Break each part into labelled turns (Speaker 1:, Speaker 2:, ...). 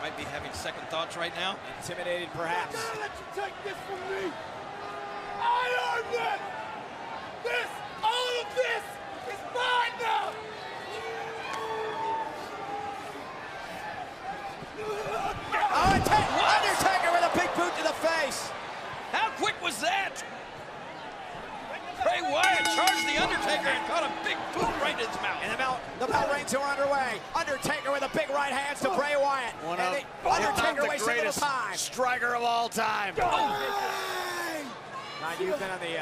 Speaker 1: Might be having second thoughts right now.
Speaker 2: Intimidated, perhaps.
Speaker 3: I'm gonna let you take this from me. I earned it. All of this is mine now.
Speaker 2: Undertaker with a big boot to the face.
Speaker 1: How quick was that? Brey Whitt charged the Undertaker and caught a big boot right in his mouth.
Speaker 2: And the bell rings are underway. Undertaker with a big right hands to Brey Whitt. Undertaker wastes a little time.
Speaker 4: Striker of all time.
Speaker 2: Now, you've been on the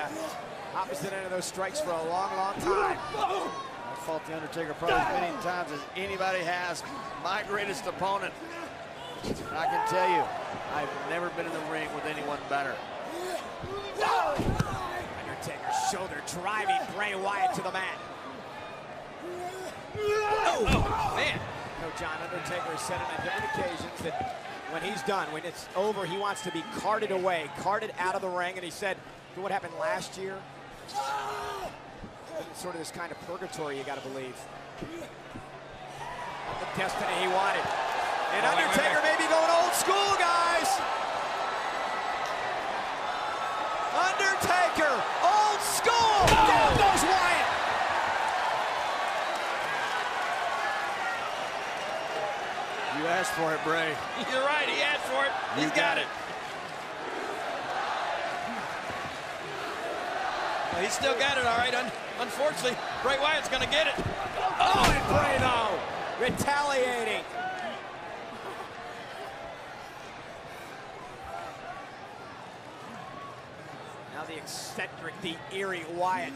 Speaker 2: opposite end of those strikes for a long, long time.
Speaker 4: I fought the Undertaker probably as many times as anybody has. My greatest opponent. I can tell you, I've never been in the ring with anyone better.
Speaker 2: Undertaker shoulder driving Brey Whitt to the mat.
Speaker 1: Oh, man.
Speaker 2: You know, John, Undertaker has said on different occasions that when he's done, when it's over, he wants to be carted away, carted out of the ring. And he said, what happened last year? It's sort of this kind of purgatory, you got to believe. The destiny he wanted. And Undertaker may be going old school, guys. Undertaker, old school. Down goes Wyatt.
Speaker 4: You asked for it, Brey.
Speaker 1: You're right, he asked for it. He's got it. Well, he's still got it, all right. Unfortunately, Brey Wyatt's going to get it.
Speaker 2: Oh, and Brey, though, retaliating. Now the eccentric, the eerie Wyatt.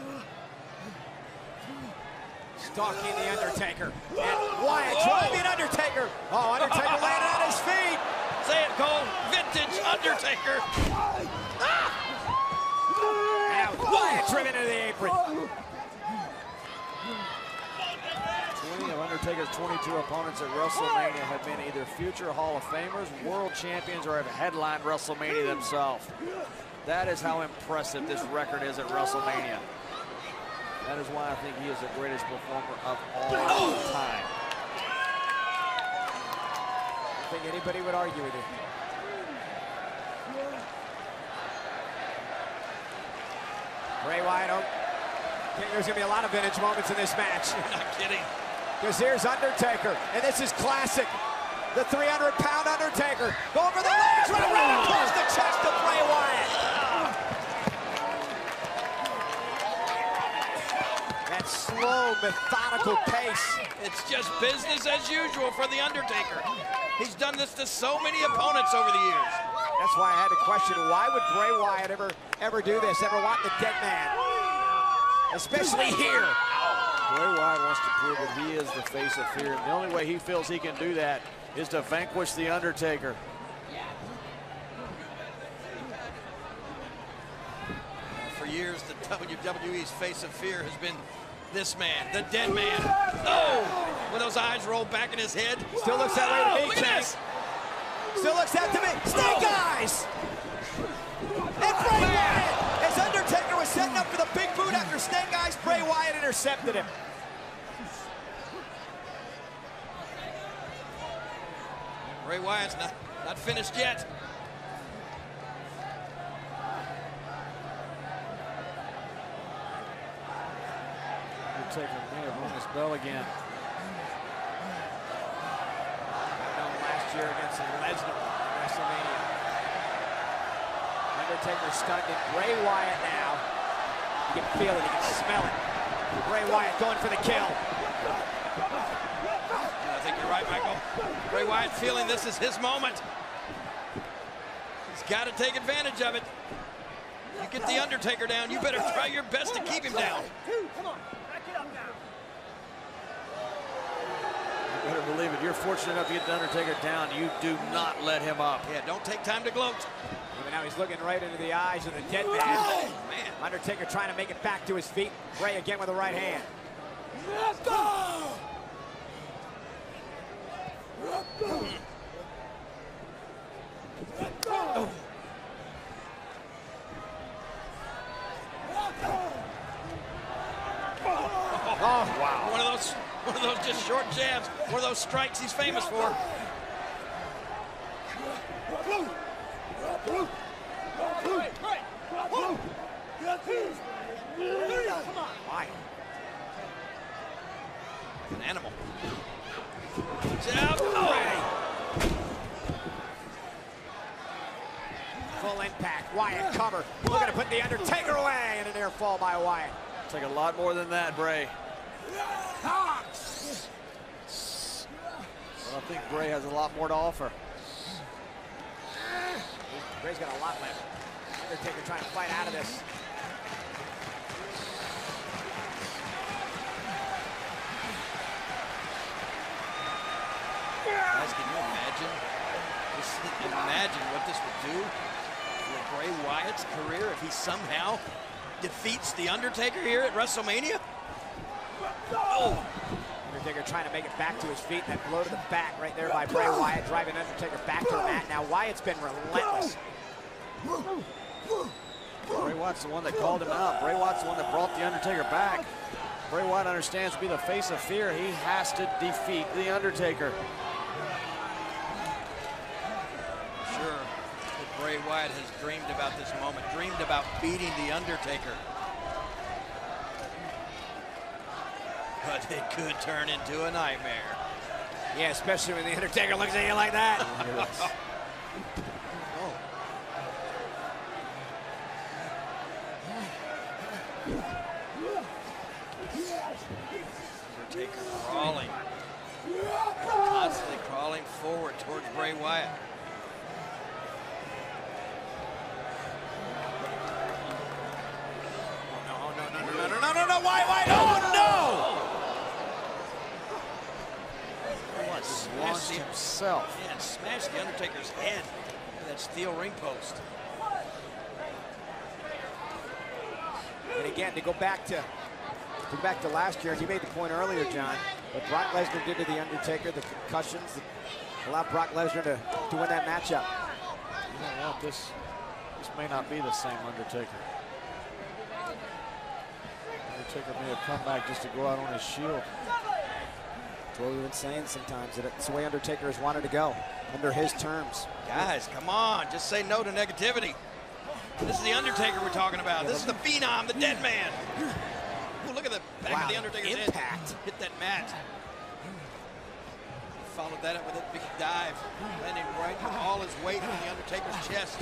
Speaker 2: Stalking the Undertaker. And Wyatt driving Undertaker. Oh, Undertaker landed on his feet.
Speaker 1: Say it, Cole. Vintage Undertaker.
Speaker 2: Now Wyatt driven into the apron.
Speaker 4: 20 of Undertaker's 22 opponents at WrestleMania have been either future Hall of Famers, world champions, or have headlined WrestleMania themselves. That is how impressive this record is at WrestleMania. That is why I think he is the greatest performer of all time.
Speaker 2: I think anybody would argue with it. Brey Whitt, there's going to be a lot of vintage moments in this match.
Speaker 1: You're not kidding.
Speaker 2: Because here's Undertaker, and this is classic. The 300-pound Undertaker going for the legs, right across the chest of Brey Whitt. That slow, methodical pace.
Speaker 1: It's just business as usual for the Undertaker. He's done this to so many opponents over the years.
Speaker 2: That's why I had to question, why would Brey Whitt ever do this, ever want the dead man? Especially here.
Speaker 4: Brey Whitt wants to prove that he is the face of fear. And the only way he feels he can do that is to vanquish the Undertaker.
Speaker 1: For years, the WWE's face of fear has been this man, the dead man. Oh, when those eyes roll back in his head.
Speaker 2: Still looks that way to me,
Speaker 1: look at this.
Speaker 2: Still looks that to me. Snake eyes! And Brey Whitt, as Undertaker was setting up for the big boot after Snake Eyes, Brey Whitt intercepted him.
Speaker 1: Brey Wyatt's not finished yet.
Speaker 4: Undertaker may have won this bell again.
Speaker 2: Last year against Lesnar at WrestleMania. Undertaker stunned it. Brey Whitt now. You can feel it, you can smell it. Brey Whitt going for the kill.
Speaker 1: I think you're right, Michael. Brey Whitt feeling this is his moment. He's got to take advantage of it. You get the Undertaker down, you better try your best to keep him down.
Speaker 3: Come on, back it up now.
Speaker 4: You better believe it. You're fortunate enough to get the Undertaker down. You do not let him up.
Speaker 1: Yeah, don't take time to gloat.
Speaker 2: Even now he's looking right into the eyes of the dead man.
Speaker 1: Oh, man.
Speaker 2: Undertaker trying to make it back to his feet. Brey again with the right hand. Oh.
Speaker 1: Oh, wow. One of those just short jabs. One of those strikes he's famous for.
Speaker 2: Why?
Speaker 1: An animal. Jab. Oh.
Speaker 2: Full impact. Wyatt cover. Looking to put the Undertaker away, and an air fall by Wyatt.
Speaker 4: Take a lot more than that, Brey. Well, I think Brey has a lot more to offer.
Speaker 2: Brey's got a lot left. Undertaker trying to fight out of this.
Speaker 1: Guys, can you imagine? Just imagine what this would do for Brey Wyatt's career if he somehow defeats The Undertaker here at WrestleMania? Oh!
Speaker 2: Undertaker trying to make it back to his feet, and that blow to the back right there by Brey Wyatt, driving Undertaker back to the mat. Now Wyatt's been relentless.
Speaker 4: Brey Wyatt's the one that called him out. Brey Wyatt's the one that brought The Undertaker back. Brey Whitt understands to be the face of fear, he has to defeat The Undertaker.
Speaker 1: Sure, that Brey Whitt has dreamed about this moment, dreamed about beating The Undertaker. But it could turn into a nightmare.
Speaker 2: Yeah, especially when The Undertaker looks at you like that.
Speaker 1: Undertaker crawling, constantly crawling forward towards Brey Whitt.
Speaker 2: No, Wyatt, oh no!
Speaker 4: Brey Whitt just launched himself.
Speaker 1: Yeah, and smashed The Undertaker's head with that steel ring post.
Speaker 2: And again, to go back to last year, and you made the point earlier, John, what Brock Lesnar did to The Undertaker, the concussions that allowed Brock Lesnar to win that matchup.
Speaker 4: You know what, this may not be the same Undertaker. Undertaker may have come back just to go out on his shield.
Speaker 2: That's what we've been saying sometimes, that it's the way Undertaker has wanted to go, under his terms.
Speaker 1: Guys, come on, just say no to negativity. This is The Undertaker we're talking about. This is the Phenom, the dead man. Ooh, look at the back of The Undertaker's
Speaker 2: impact.
Speaker 1: head. Hit that mat. Followed that up with a big dive, landing right with all his weight on The Undertaker's chest.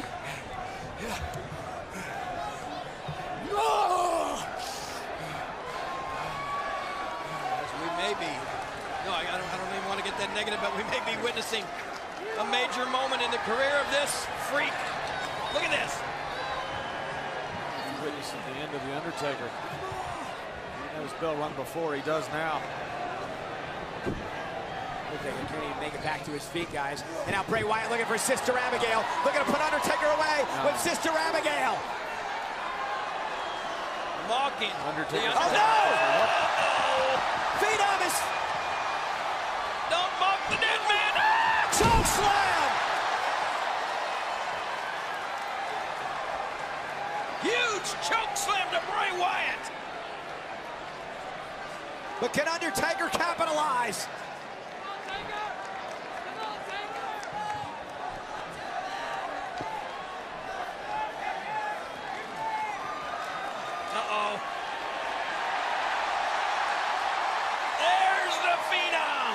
Speaker 1: We may be, no, I don't even want to get that negative, but we may be witnessing a major moment in the career of this freak. Look at this.
Speaker 4: Witnessing the end of The Undertaker. He didn't have his bell rung before, he does now.
Speaker 2: Undertaker can't even make it back to his feet, guys. And now Brey Whitt looking for Sister Abigail, looking to put Undertaker away with Sister Abigail.
Speaker 1: Mocking
Speaker 4: Undertaker.
Speaker 1: The Undertaker.
Speaker 2: Oh no! Phenom is...
Speaker 1: Don't mock the dead man!
Speaker 2: Choke slam!
Speaker 1: Huge choke slam to Brey Whitt.
Speaker 2: But can Undertaker capitalize?
Speaker 1: Uh-oh. There's the Phenom.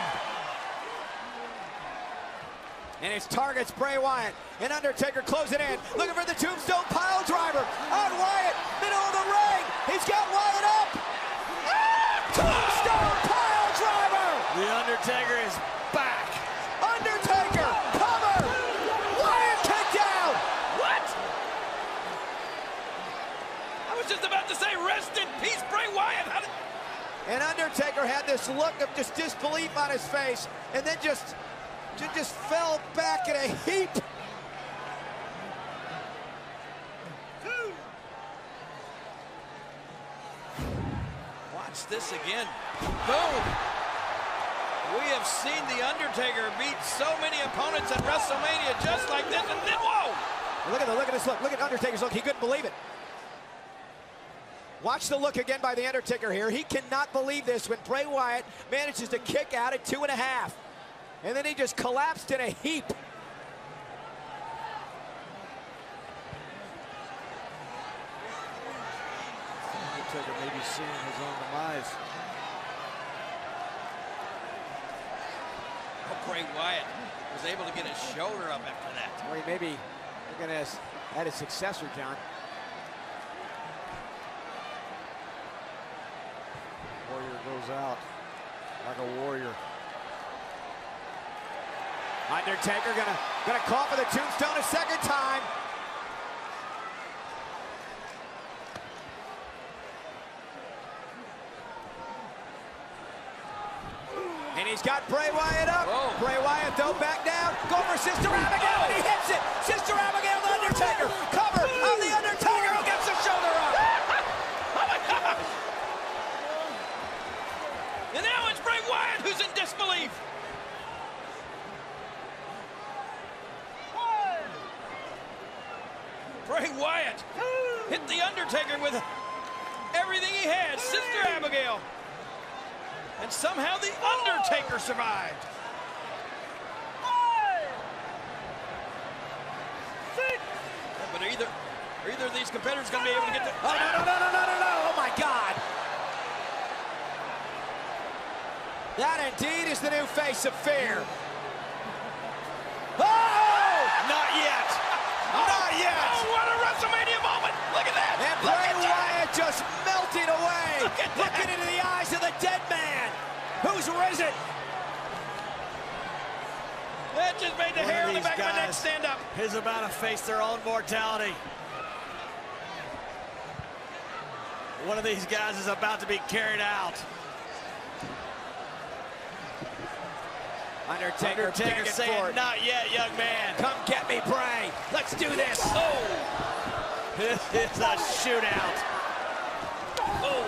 Speaker 2: And his target's Brey Whitt. And Undertaker closing in, looking for the tombstone pile driver on Wyatt, middle of the ring. He's got Wyatt up. Tombstone pile driver.
Speaker 4: The Undertaker is back.
Speaker 2: Undertaker, cover. Wyatt kicked out.
Speaker 1: What? I was just about to say, rest in peace, Brey Whitt. How did...
Speaker 2: And Undertaker had this look of just disbelief on his face, and then just fell back in a heap.
Speaker 1: Watch this again. Boom. We have seen The Undertaker beat so many opponents at WrestleMania just like this, and then, whoa!
Speaker 2: Look at this look. Look at Undertaker's look. He couldn't believe it. Watch the look again by The Undertaker here. He cannot believe this when Brey Whitt manages to kick out at 2.5. And then he just collapsed in a heap.
Speaker 4: Undertaker may be seeing his own demise.
Speaker 1: Oh, Brey Whitt was able to get his shoulder up after that.
Speaker 2: Or maybe they're going to add a successor, John.
Speaker 4: Warrior goes out like a warrior.
Speaker 2: Undertaker gonna call for the tombstone a second time. And he's got Brey Whitt up.
Speaker 1: Whoa.
Speaker 2: Brey Whitt though back down. Go for Sister Abigail and he hits it. Sister Abigail, the Undertaker. Cover of the Undertaker who gets the shoulder up.
Speaker 1: Oh my God! And now it's Brey Whitt who's in disbelief. Brey Whitt hit the Undertaker with everything he had. Sister Abigail. And somehow the Undertaker survived. Yeah, but are either of these competitors going to be able to get the...
Speaker 2: Oh, no. Oh, my God. That indeed is the new face of fear. Oh!
Speaker 1: Not yet.
Speaker 2: Not yet.
Speaker 1: Oh, what a WrestleMania moment. Look at that.
Speaker 2: And
Speaker 1: Look
Speaker 2: Brey
Speaker 1: at that.
Speaker 2: Whitt just melting away.
Speaker 1: Look at that.
Speaker 2: Looking into the eyes of the dead man. Who's risen?
Speaker 1: That just made the hair on the back of my neck stand up.
Speaker 4: Is about to face their own mortality. One of these guys is about to be carried out.
Speaker 2: Undertaker
Speaker 4: saying, not yet, young man.
Speaker 2: Come get me, Brey. Let's do this.
Speaker 1: Oh.
Speaker 4: This is a shootout.
Speaker 1: Oh.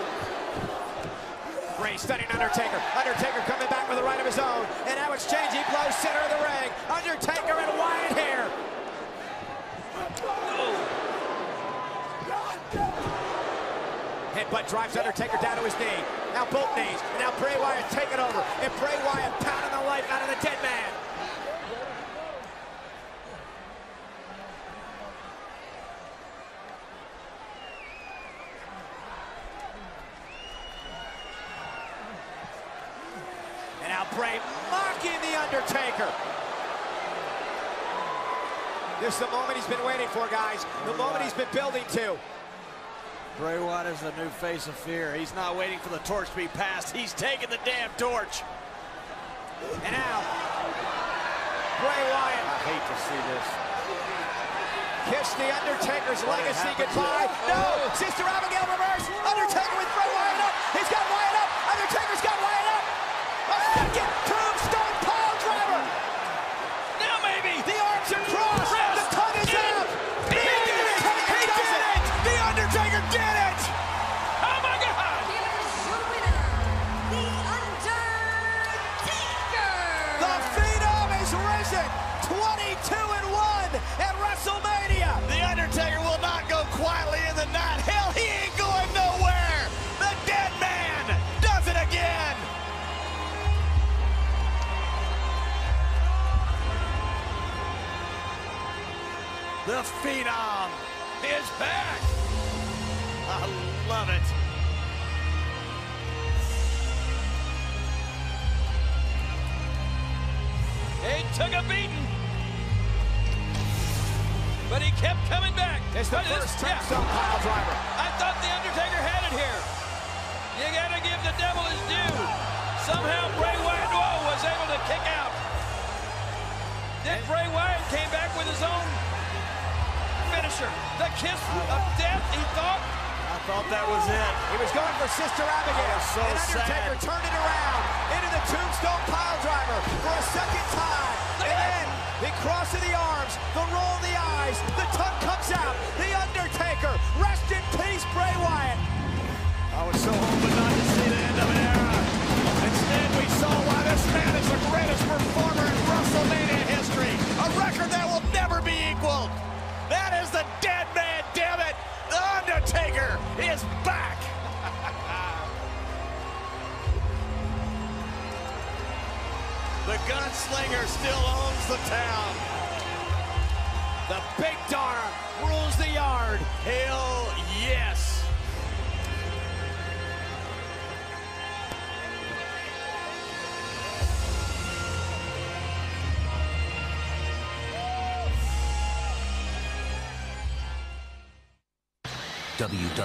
Speaker 2: Brey studying Undertaker. Undertaker coming back with a right of his own. And now exchanging blows center of the ring. Undertaker and Wyatt here. Headbutt drives Undertaker down to his knee. Now both knees. And now Brey Whitt taking over. And Brey Whitt pounding the life out of the dead man. And now Brey mocking the Undertaker. This is the moment he's been waiting for, guys. The moment he's been building to.
Speaker 4: Brey Whitt is the new face of fear. He's not waiting for the torch to be passed. He's taking the damn torch.
Speaker 2: And now, Brey Whitt.
Speaker 4: I hate to see this.
Speaker 2: Kiss the Undertaker's legacy goodbye. No! Sister Abigail reverse. Undertaker with Brey Whitt up. He's got Wyatt up. Undertaker's got Wyatt up. A second tombstone pile driver.
Speaker 1: Now maybe.
Speaker 2: The arms are crossed. The tongue is out.
Speaker 1: He did it. He did it.
Speaker 2: The Undertaker did it.
Speaker 1: Oh my God.
Speaker 5: Here's your winner, The Undertaker.
Speaker 2: The Phenom is risen. 22-1 at WrestleMania.
Speaker 4: The Undertaker will not go quietly in the night. Hell, he ain't going nowhere. The dead man does it again. The Phenom
Speaker 1: Is back.
Speaker 4: I love it.
Speaker 1: He took a beating. But he kept coming back.
Speaker 2: It's the
Speaker 1: But
Speaker 2: first
Speaker 1: yeah.
Speaker 2: tombstone pile driver.
Speaker 1: I thought the Undertaker had it here. You gotta give the devil his due. Somehow Brey Whitt was able to kick out. Then Brey Whitt came back with his own finisher. The kiss of death, he thought.
Speaker 4: I thought that was it.
Speaker 2: He was going for Sister Abigail.
Speaker 4: Oh, so
Speaker 2: and Undertaker
Speaker 4: sad.
Speaker 2: turned it around into the tombstone pile driver for a second time. And then the cross of the arms, the roll of the eyes, the tongue comes out. The Undertaker, rest in peace, Brey Whitt.
Speaker 4: I was so hoping not to see the end of an era. Instead, we saw why this man is the greatest performer in WrestleMania history. A record that will never be equaled. That is the dead man, damn it. The Undertaker is back. The gunslinger still owns the town.
Speaker 2: The big dog rules the yard.
Speaker 4: Hell yes.
Speaker 5: WWE.